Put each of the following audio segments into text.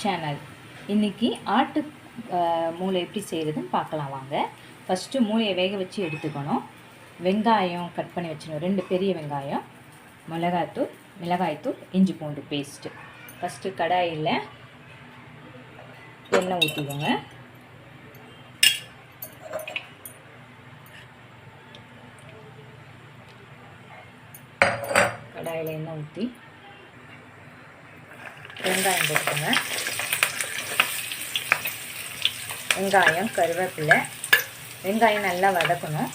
Channel. இன்றைக்கி ஆட்டு மூளை எப்படி செய்கிறதுன்னு பார்க்கலாம் வாங்க. ஃபஸ்ட்டு மூளையை வேக வச்சு எடுத்துக்கணும். வெங்காயம் கட் பண்ணி வச்சுக்கணும், 2 பெரிய வெங்காயம், மிளகாய்த்தூள், இஞ்சி பூண்டு பேஸ்ட்டு. ஃபஸ்ட்டு கடாயில் எண்ணெய் ஊற்றிக்கோங்க. கடாயில் எண்ணெய் ஊற்றி வெங்காயம் போட்டுக்கோங்க. வெங்காயம், கருவேப்பிலை, வெங்காயம் நல்லா வதக்கணும்.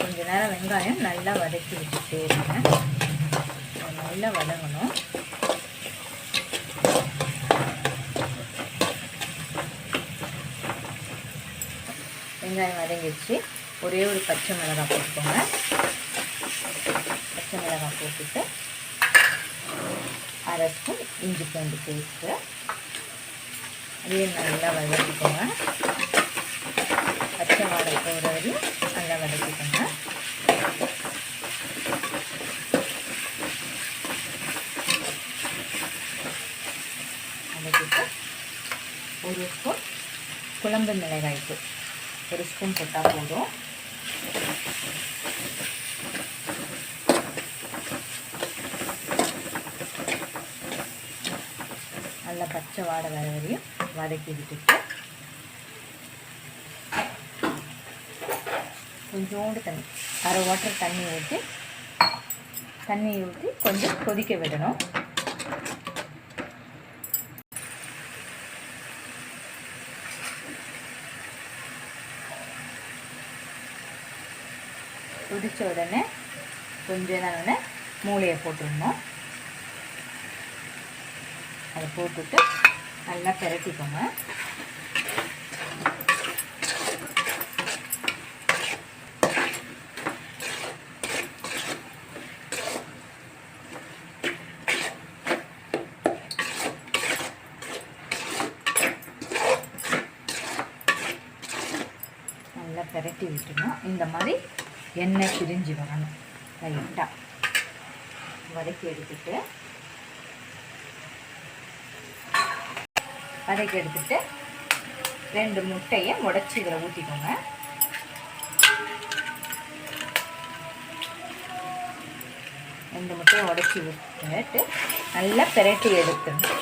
கொஞ்ச நேரம் வெங்காயம் நல்லா வதக்கி விட்டுட்டே இருங்க. நல்லா வதங்கணும். வெங்காயம் வதங்கிடுச்சு. ஒரே ஒரு பச்சை மிளகாய் போட்டுக்கோங்க. பச்சை மிளகாய் போட்டுட்டு 1/2 ஸ்பூன் இஞ்சி பூண்டு பேஸ்ட்டு, அதையும் நல்லா வதக்கிக்கோங்க. பச்சை வாடை போகிற வரையும் நல்லா வதக்கிக்கோங்க. வதக்கிட்டு 1 ஸ்பூன் குழம்பு மிளகாய்த்தூள், 1 ஸ்பூன் போட்டால் போதும். நல்லா பச்சை வாடை வர வரையும் வதக்கி விட்டுட்டு கொஞ்சோண்டு தண்ணி, 1/2 வாட்டர் தண்ணி ஊற்றி கொஞ்சம் கொதிக்க விடணும். கொதித்த உடனே கொஞ்ச நேரம் மூளையை போட்டுடணும். அதை போட்டுட்டு நல்லா பிரட்டிக்கோங்க. நல்லா பிரட்டி விட்டுணும். இந்த மாதிரி எண்ணெய் பிரிஞ்சு வரணும். லைட்டாக வதக்கி எடுத்துட்டு 2 முட்டையை உடைச்சி இதில் ஊற்றிக்கோங்க. ரெண்டு முட்டையை உடைச்சி ஊற்றிட்டு நல்லா பிரட்டி எடுத்துடணும்.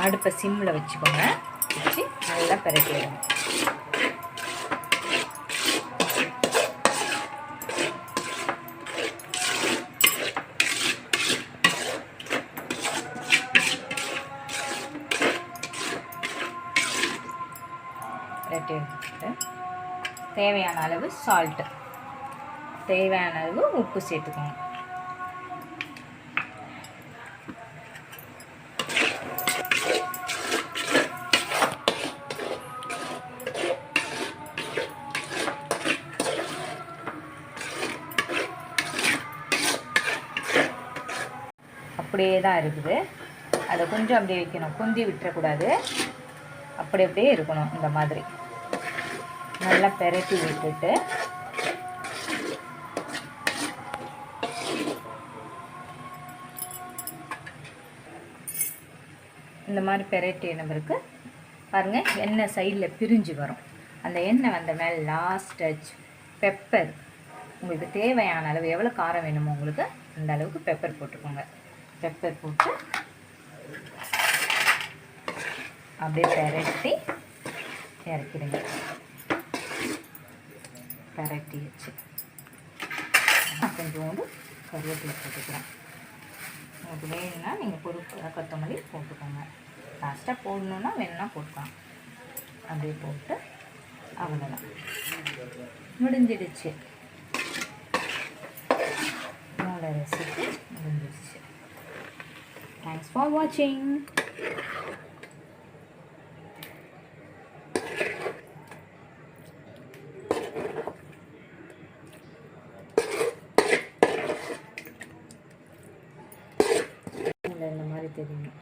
அடுப்பை சிம்மில் வச்சுக்கோங்க. வச்சு நல்லா பிரட்டி எடுங்க. எடுத்துட்டு தேவையான அளவு சால்ட்டு, தேவையான அளவு உப்பு சேர்த்துக்கோங்க. அப்படியே தான் இருக்குது. அதை கொஞ்சம் அப்படியே வைக்கணும், குந்தி விட்டுறக்கூடாது. அப்படியே இருக்கணும். இந்த மாதிரி நல்லா பிரட்டி விட்டுட்டு இந்த மாதிரி பிரட்டின பிறகு பாருங்கள், எண்ணெய் சைடில் பிரிஞ்சு வரும். அந்த எண்ணெய் வந்த மேலே லாஸ்ட் டச் பெப்பர், உங்களுக்கு தேவையான அளவு, எவ்வளோ காரம் வேணுமோ உங்களுக்கு அந்த அளவுக்கு பெப்பர் போட்டுக்கோங்க. பெப்பர் போட்டு அப்படியே பிரட்டி இறக்கிடுங்க. பிரட்டி வச்சு கொஞ்சோண்டு கருவேப்பிலை போட்டுக்கலாம். உங்களுக்கு வேணும்னா நீங்கள் கொத்தமல்லி போட்டுக்கோங்க. லாஸ்ட்டாக போடணுன்னா வேணும்னா போட்டுக்கலாம். அப்படியே போட்டு அவ்வளோதான், முடிஞ்சிடுச்சு. என்னோட ரெசிபி முடிஞ்சிடுச்சு. தேங்க்ஸ் ஃபார் வாட்சிங். இந்த மாதிரி தெரியும்.